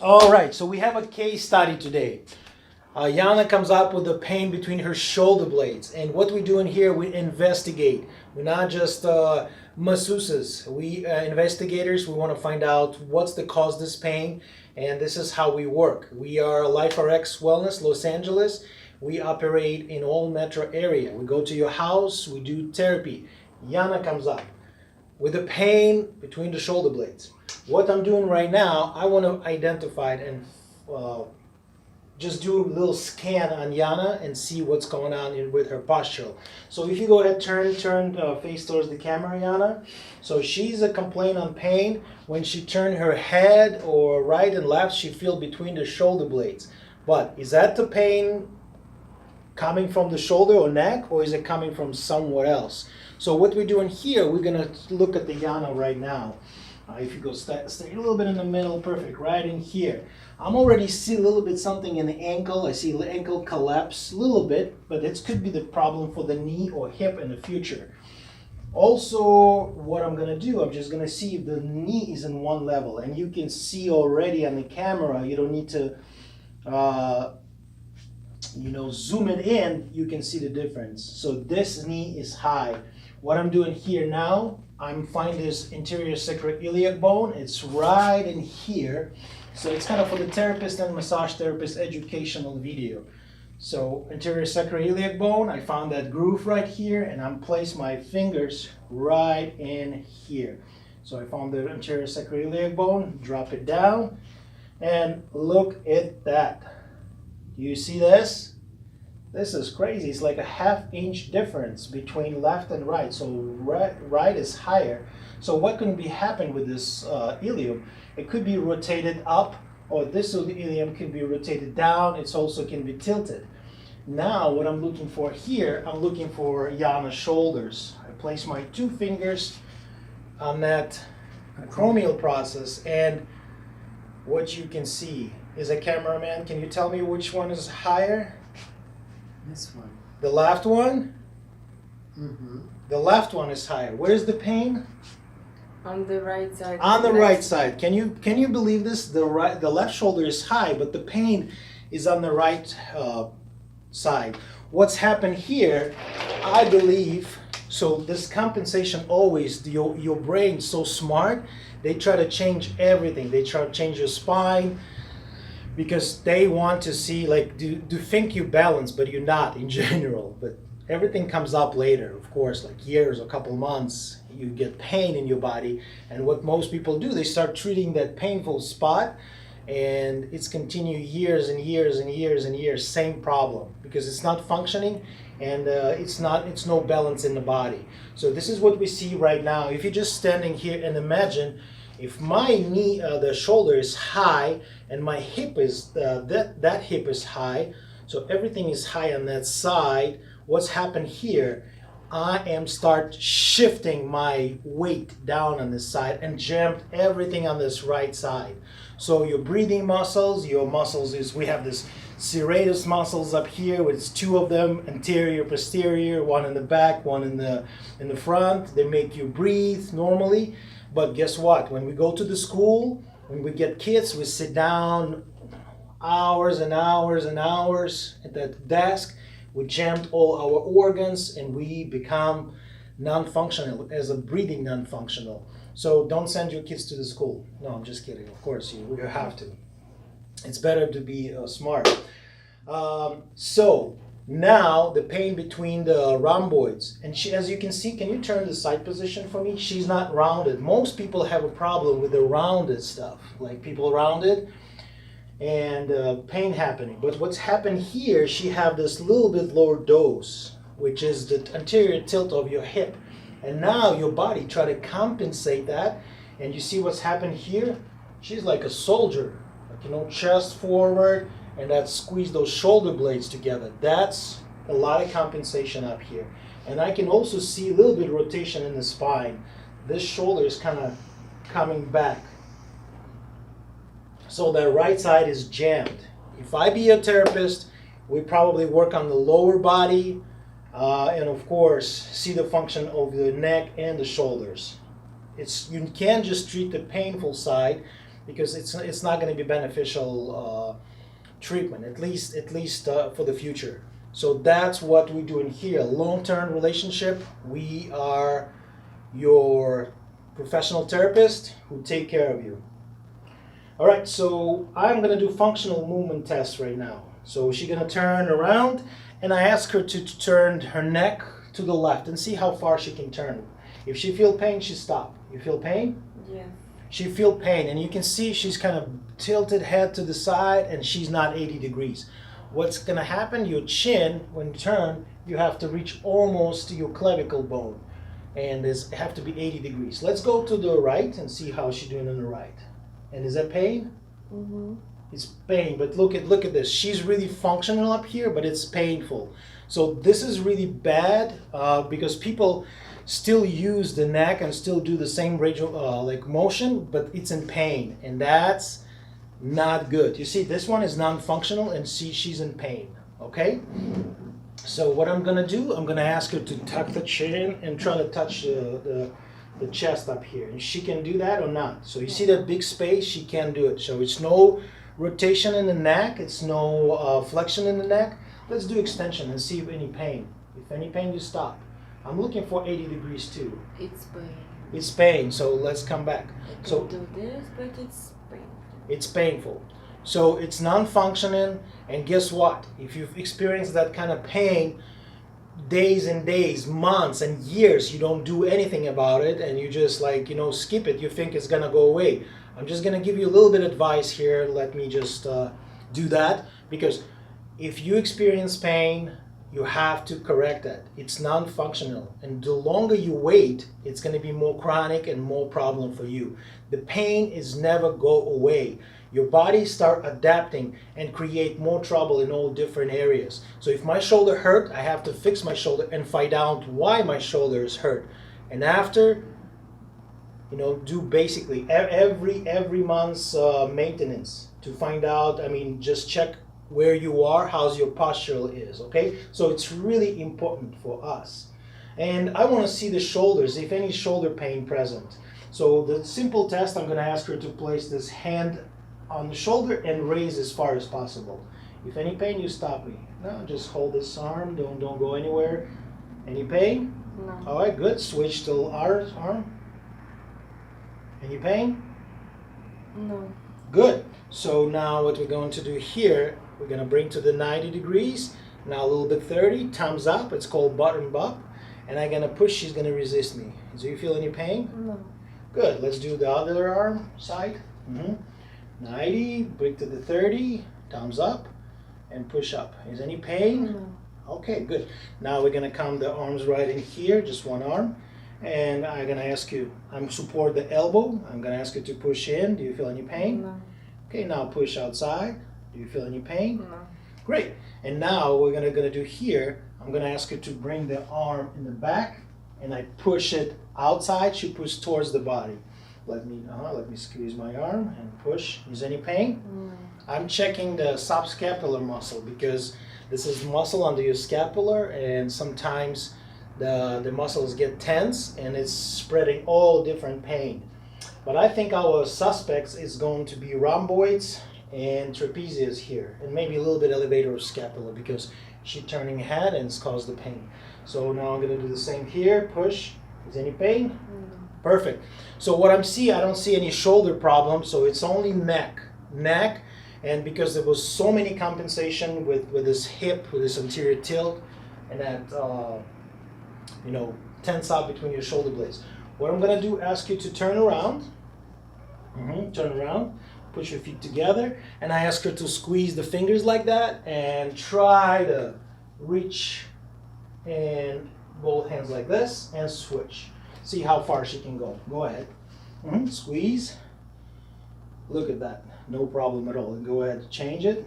All right, so we have a case study today. Yana comes up with the pain between her shoulder blades. And what we do in here, we investigate. We're not just masseuses. We investigators, we want to find out what's the cause of this pain. And this is how we work. We are LifeRx Wellness, Los Angeles. We operate in all metro area. We go to your house, we do therapy. Yana comes up with the pain between the shoulder blades. What I'm doing right now, I want to identify it and just do a little scan on Yana and see what's going on with her posture. So if you go ahead, turn face towards the camera, Yana. So she's a complaint on pain. When she turn her head or right and left, she feel between the shoulder blades. But is that the pain coming from the shoulder or neck, or is it coming from somewhere else? So what we're doing here, we're gonna look at the Yana right now. If you go stay a little bit in the middle, perfect, right in here. I'm already see a little bit something in the ankle. I see the ankle collapse a little bit, but it could be the problem for the knee or hip in the future. Also, what I'm gonna do, I'm just gonna see if the knee is in one level, and you can see already on the camera. You don't need to, zoom it in. You can see the difference. So this knee is high. What I'm doing here now, I'm finding this anterior sacroiliac bone. It's right in here. So it's kind of for the therapist and massage therapist educational video. So anterior sacroiliac bone, I found that groove right here, and I'm placed my fingers right in here. So I found the anterior sacroiliac bone, drop it down, and look at that. Do you see this? This is crazy. It's like a ½ inch difference between left and right. So right is higher. So what can be happen with this ilium? It could be rotated up, or this ilium can be rotated down. It also can be tilted. Now what I'm looking for here, I'm looking for Yana's shoulders. I place my 2 fingers on that acromial process, and what you can see is a cameraman. Can you tell me which one is higher? This one. The left one? Mm-hmm. The left one is higher. Where's the pain? On the right side. On the right side. Can you believe this? The left shoulder is high, but the pain is on the right side. What's happened here, I believe, so this compensation always, your brain's so smart, they try to change everything. They try to change your spine, because they want to see, like, do think you balance, but you're not in general. But everything comes up later, of course, like years or couple months, you get pain in your body. And what most people do, they start treating that painful spot, and it's continue years and years and years and years, same problem, because it's not functioning, and it's no balance in the body. So this is what we see right now. If you're just standing here and imagine, if my knee, the shoulder is high, and my hip is, that hip is high, so everything is high on that side, what's happened here, I am start shifting my weight down on this side and jammed everything on this right side. So your breathing muscles, we have this serratus muscles up here, with 2 of them, anterior, posterior, one in the back, one in the front. They make you breathe normally. But guess what? When we go to the school, when we get kids, we sit down hours and hours and hours at that desk. We jammed all our organs, and we become non-functional, as a breathing non-functional. So don't send your kids to the school. No, I'm just kidding. Of course, you have to. It's better to be smart. So now the pain between the rhomboids, and she, as you can see, can you turn the side position for me? She's not rounded. Most people have a problem with the rounded stuff, like people rounded and pain happening. But what's happened here, she have this little bit lower dose, which is the anterior tilt of your hip. And now your body try to compensate that, and you see what's happened here? She's like a soldier, like, chest forward, and that squeeze those shoulder blades together. That's a lot of compensation up here. And I can also see a little bit of rotation in the spine. This shoulder is kind of coming back. So that right side is jammed. If I be a therapist, we probably work on the lower body, and of course, see the function of the neck and the shoulders. You can't just treat the painful side. because it's not going to be beneficial treatment, at least for the future. So that's what we're doing here. Long-term relationship. We are your professional therapist who take care of you. All right, so I'm gonna do functional movement test right now. So she's gonna turn around, and I ask her to turn her neck to the left and see how far she can turn. If she feel pain, she stop. You feel pain? Yeah. She feel pain, and you can see she's kind of tilted head to the side, and she's not 80 degrees. What's gonna happen, your chin, when you turn, you have to reach almost to your clavicle bone, and it have to be 80 degrees. Let's go to the right and see how she's doing on the right. And is that pain? Mm-hmm. It's pain, but look at this. She's really functional up here, but it's painful. So this is really bad because people still use the neck and still do the same range of like motion, but it's in pain, and that's not good. You see, this one is non-functional, and see, she's in pain. Okay. So what I'm gonna do, I'm gonna ask her to tuck the chin and try to touch the chest up here, and she can do that or not. So you see that big space, she can do it. So it's no rotation in the neck, it's no flexion in the neck. Let's do extension and see if any pain. If any pain, you stop. I'm looking for 80 degrees too. It's pain. It's pain, so let's come back. I can So do this, but it's pain. it's painful. So it's non-functioning, and guess what? If you've experienced that kind of pain, days and days, months and years, you don't do anything about it, and you just like, skip it, you think it's gonna go away. I'm just gonna give you a little bit of advice here. Let me just do that, because if you experience pain, you have to correct that. It's non-functional, and the longer you wait, it's gonna be more chronic and more problem for you. The pain is never go away. Your body start adapting and create more trouble in all different areas. So if my shoulder hurt, I have to fix my shoulder and find out why my shoulder is hurt. And after, do basically every month's maintenance to find out. Just check where you are, how's your posture is. Okay, so it's really important for us. And I want to see the shoulders, if any shoulder pain present. So the simple test, I'm going to ask her to place this hand on the shoulder and raise as far as possible. If any pain, you stop me. No, just hold this arm. Don't go anywhere. Any pain? No. All right, good. Switch to our arm. Any pain? No. Good. So now what we're going to do here, we're going to bring to the 90 degrees. Now a little bit 30. Thumbs up. It's called button up. And I'm going to push. She's going to resist me. Do you feel any pain? No. Good. Let's do the other arm side. 90, break to the 30, thumbs up, and push up. Is any pain? No. Okay, good. Now we're gonna come the arms right in here, just one arm, and I'm gonna ask you, I'm support the elbow. I'm gonna ask you to push in. Do you feel any pain? No. Okay, now push outside. Do you feel any pain? No. Great. And now we're gonna do here, I'm gonna ask you to bring the arm in the back, and I push it outside. She push towards the body. Let me squeeze my arm and push. Is any pain? No. I'm checking the subscapular muscle, because this is muscle under your scapular, and sometimes the muscles get tense and it's spreading all different pain. But I think our suspects is going to be rhomboids and trapezius here, and maybe a little bit elevator of scapula, because she's turning head and it's caused the pain. So now I'm going to do the same here. Push. Is any pain? No. Perfect. So what I don't see any shoulder problem, so it's only neck, and because there was so many compensation with this hip, with this anterior tilt, and that tense out between your shoulder blades. What I'm gonna do, ask you to turn around, turn around, push your feet together, and I ask her to squeeze the fingers like that and try to reach and both hands like this and switch. See how far she can go. Go ahead. Squeeze. Look at that. No problem at all. And go ahead. Change it.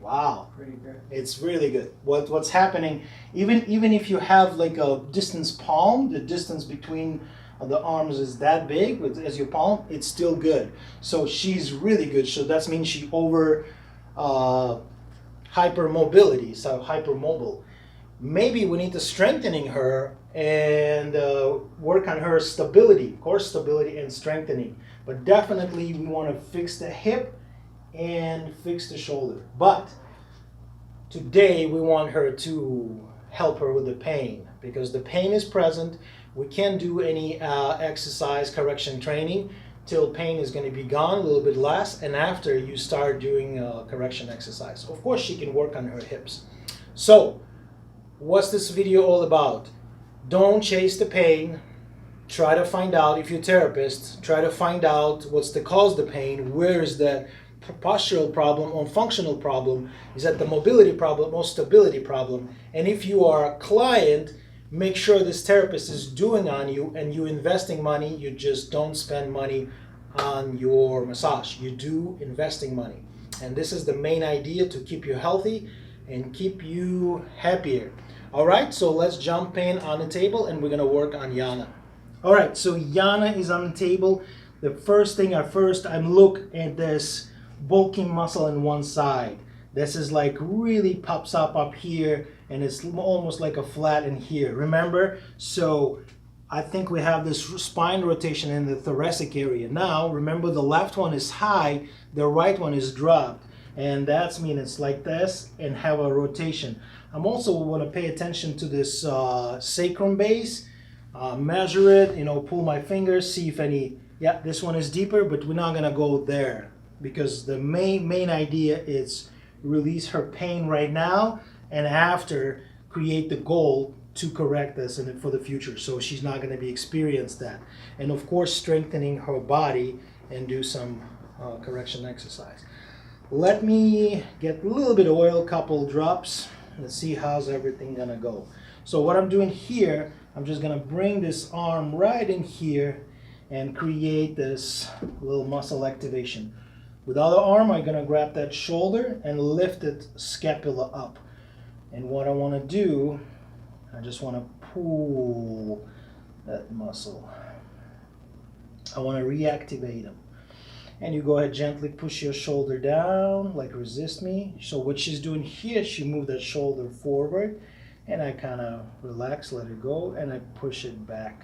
Wow. Pretty good. It's really good. What's happening, even if you have like a distance palm, the distance between the arms is that big as your palm, it's still good. So she's really good. So that means she over hypermobility, so hypermobile. maybe we need to strengthening her and work on her stability, core stability and strengthening. But definitely we want to fix the hip and fix the shoulder. But today we want her to help her with the pain, because the pain is present. We can't do any exercise correction training till pain is going to be gone, a little bit less, and after you start doing correction exercise. Of course she can work on her hips. So what's this video all about? Don't chase the pain. Try to find out, if you're a therapist, try to find out what's the cause of the pain. Where is the postural problem or functional problem? Is that the mobility problem or stability problem? And if you are a client, make sure this therapist is doing on you and you investing money. You just don't spend money on your massage. You do investing money. And this is the main idea, to keep you healthy and keep you happier. All right, so let's jump in on the table and we're gonna work on Yana. All right, so Yana is on the table. The first thing I'm look at this bulking muscle on one side. This is like really pops up here, and it's almost like a flat in here. Remember? So I think we have this spine rotation in the thoracic area. Now, remember the left one is high, the right one is dropped. And that's mean it's like this and have a rotation. I'm also want to pay attention to this sacrum base. Measure it, pull my fingers, see if any, yeah, this one is deeper, but we're not gonna go there because the main idea is release her pain right now, and after create the goal to correct this and for the future, so she's not going to be experienced that. And of course strengthening her body and do some correction exercise. Let me get a little bit of oil, couple drops. Let's see how's everything gonna go. So what I'm doing here, I'm just gonna bring this arm right in here and create this little muscle activation. With the other arm, I'm gonna grab that shoulder and lift it scapula up. And what I wanna do, I just wanna pull that muscle. I wanna reactivate them. And you go ahead, gently push your shoulder down, like resist me. So what she's doing here, she moved that shoulder forward, and I kind of relax, let it go, and I push it back.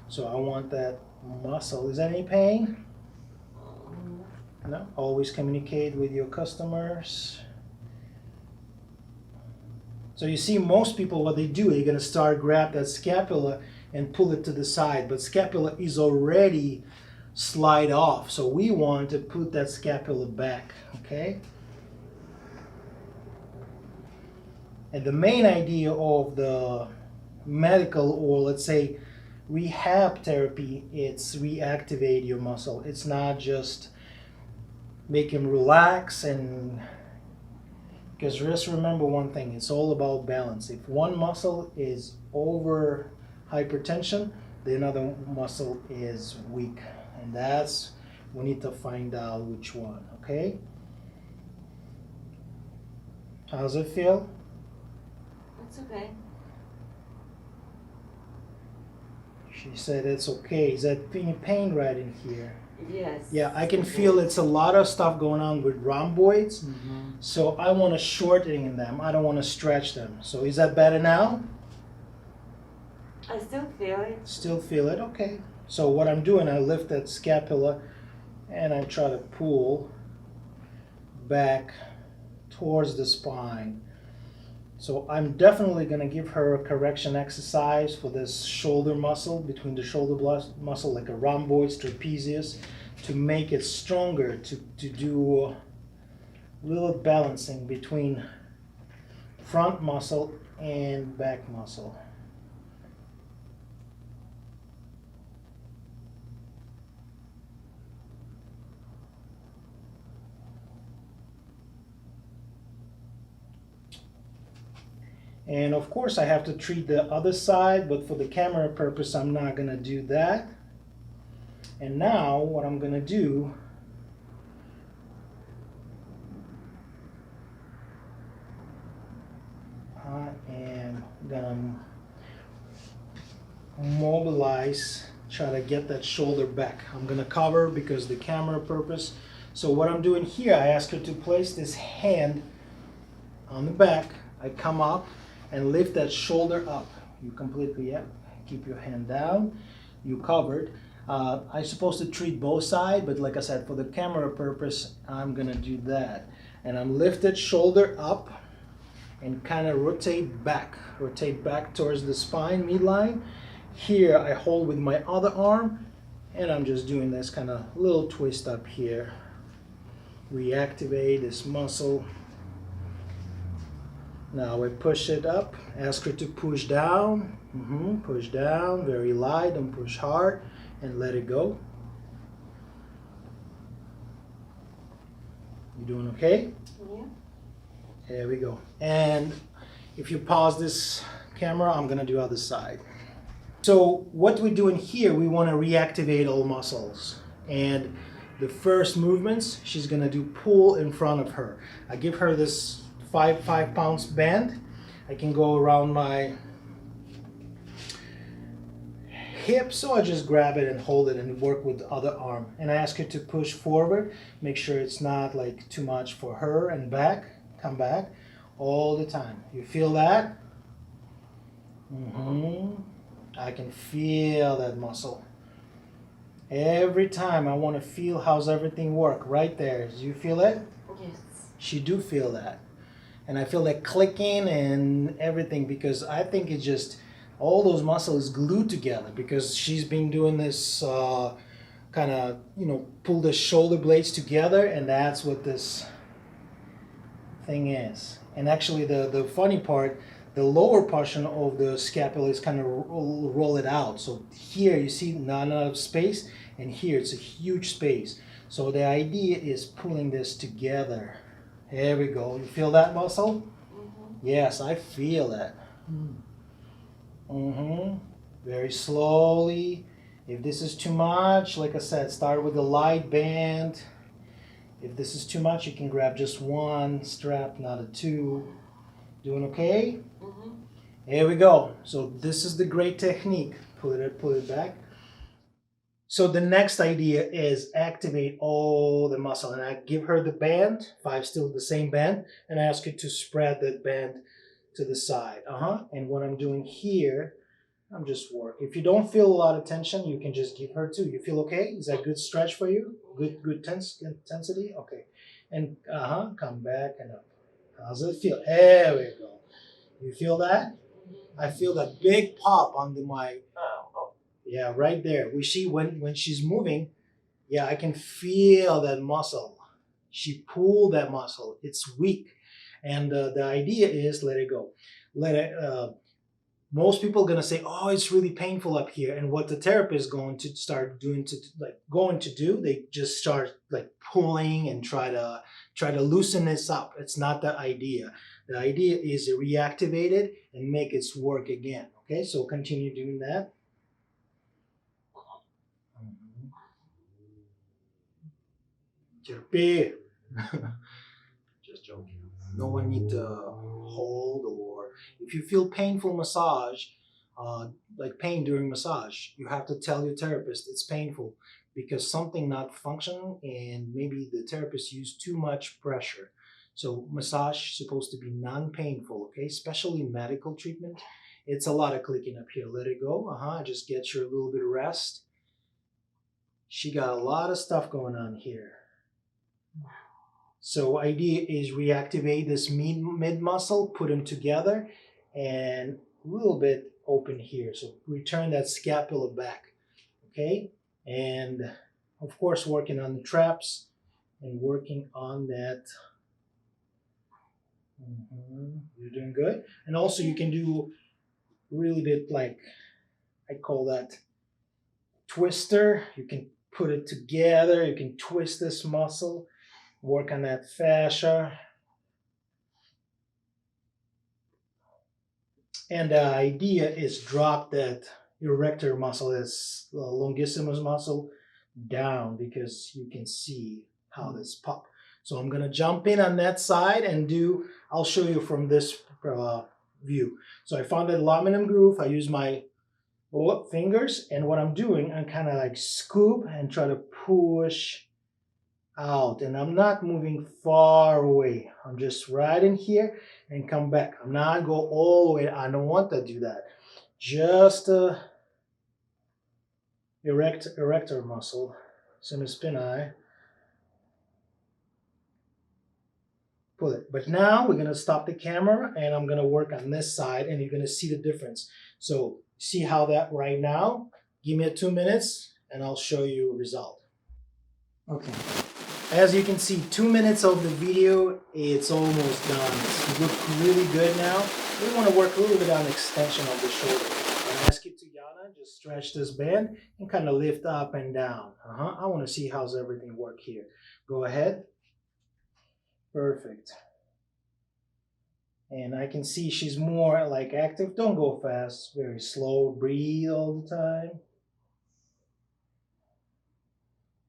So I want that muscle. Is that any pain? No? Always communicate with your customers. So you see most people, what they do, they're gonna start grab that scapula and pull it to the side, but scapula is already slide off. So we want to put that scapula back, okay? And the main idea of the medical, or let's say rehab therapy, it's reactivate your muscle. It's not just make him relax, and because just remember one thing, it's all about balance. If one muscle is over hypertension, the another muscle is weak. And that's, we need to find out which one, okay? How's it feel? It's okay. She said it's okay. Is that any pain right in here? Yes. Yeah, I can feel it's a lot of stuff going on with rhomboids. Mm-hmm. So I want to shorten them. I don't want to stretch them. So is that better now? I still feel it. Still feel it? Okay. So what I'm doing, I lift that scapula and I try to pull back towards the spine. So I'm definitely going to give her a correction exercise for this shoulder muscle, between the shoulder muscle, like a rhomboids, trapezius, to make it stronger, to do a little balancing between front muscle and back muscle. And of course I have to treat the other side, but for the camera purpose I'm not going to do that. And now what I'm going to do, I am going to mobilize, try to get that shoulder back. I'm going to cover because the camera purpose. So what I'm doing here, I ask her to place this hand on the back. I come up and lift that shoulder up. You completely, yeah, keep your hand down, you covered. I'm supposed to treat both sides, but like I said, for the camera purpose, I'm gonna do that. And I'm lifted shoulder up and kind of rotate back towards the spine, midline. Here I hold with my other arm, and I'm just doing this kind of little twist up here. Reactivate this muscle. Now I push it up, ask her to push down, push down, very light, don't push hard, and let it go. You doing okay? Yeah. There we go. And if you pause this camera, I'm gonna do other side. So what we're doing here, we wanna reactivate all muscles. And the first movements, she's gonna do pull in front of her. I give her this 5 pounds band. I can go around my hip, so I just grab it and hold it and work with the other arm. And I ask her to push forward, make sure it's not like too much for her, and back, come back all the time. You feel that? I can feel that muscle. Every time I want to feel how's everything work right there. Do you feel it? Yes. She do feel that. And I feel that clicking and everything, because I think it's just all those muscles glued together, because she's been doing this kind of, pull the shoulder blades together, and that's what this thing is. And actually the funny part, the lower portion of the scapula is kind of roll it out. So here you see not enough space, and here it's a huge space. So the idea is pulling this together. There we go. You feel that muscle? Yes, I feel that. Very slowly. If this is too much, like I said, start with a light band. If this is too much, you can grab just one strap, not a two. Doing okay? Here we go. So this is the great technique. Pull it back. So the next idea is activate all the muscle, and I give her the band, 5 still the same band, and I ask her to spread that band to the side. And what I'm doing here, I'm just working. If you don't feel a lot of tension, you can just give her 2. You feel okay? Is that good stretch for you? Good intensity? Okay. And come back and up. How's it feel? There we go. You feel that? I feel that big pop under my, yeah, right there. We see when she's moving, yeah, I can feel that muscle. She pulled that muscle. It's weak. And the idea is let it go. Let it, most people are going to say, oh, it's really painful up here. And what the therapist is going to start doing they just start like pulling and try to loosen this up. It's not the idea. The idea is to reactivate it and make it work again. Okay, so continue doing that. Just joking. No one need to hold, or if you feel painful massage, like pain during massage, you have to tell your therapist it's painful because something not functioning, and maybe the therapist used too much pressure. So massage is supposed to be non-painful, okay? Especially medical treatment. It's a lot of clicking up here. Let it go. Just get you a little bit of rest. She got a lot of stuff going on here. So idea is reactivate this mid muscle, put them together, and a little bit open here. So return that scapula back, okay? And of course, working on the traps and working on that. You're doing good. And also you can do really bit like, I call that twister. You can put it together. You can twist this muscle. Work on that fascia. And the idea is drop that erector muscle, this longissimus muscle, down, because you can see how this pop. So I'm going to jump in on that side and I'll show you from this view. So I found that laminum groove. I use my fingers, and what I'm doing, I'm kind of like scoop and try to push out, and I'm not moving far away. I'm just right in here and come back. I'm not go all the way. I don't want to do that. Just erector muscle, semispinae. Pull it. But now we're gonna stop the camera and I'm gonna work on this side and you're gonna see the difference. So see how that right now? Give me 2 minutes and I'll show you a result. Okay. As you can see, 2 minutes of the video, it's almost done. It's look really good now. We want to work a little bit on extension of the shoulder. I ask you to Yana, just stretch this band and kind of lift up and down. I want to see how's everything work here. Go ahead. Perfect. And I can see she's more like active. Don't go fast, very slow. Breathe all the time.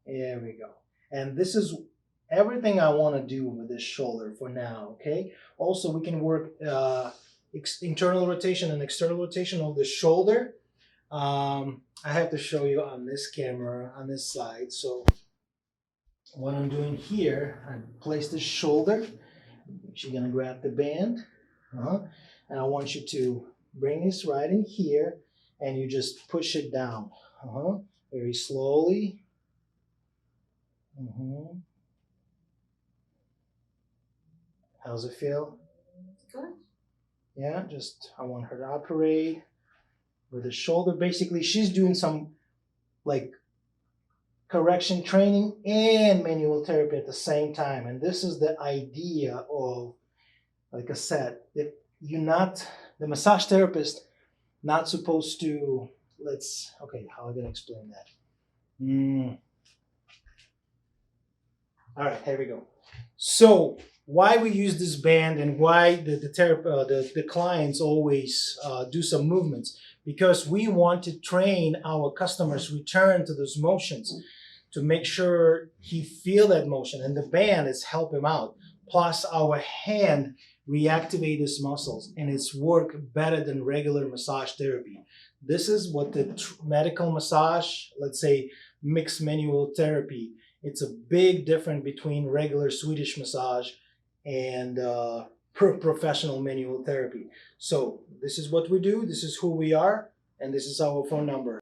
There we go. And this is everything I want to do with this shoulder for now, okay? Also, we can work internal rotation and external rotation of the shoulder. I have to show you on this camera, on this side. So what I'm doing here, I place the shoulder. She's gonna grab the band. And I want you to bring this right in here and you just push it down. Very slowly. How's it feel? Good. Yeah, just I want her to operate with the shoulder. Basically, she's doing some like correction training and manual therapy at the same time. And this is the idea of, like I said, if you're not the massage therapist, not supposed to how am I gonna explain that? All right, here we go. So why we use this band and why the clients always do some movements, because we want to train our customers return to those motions to make sure he feel that motion, and the band is help him out. Plus our hand reactivate his muscles and it's work better than regular massage therapy. This is what the medical massage, let's say mixed manual therapy, it's a big difference between regular Swedish massage and professional manual therapy. So this is what we do, this is who we are, and this is our phone number.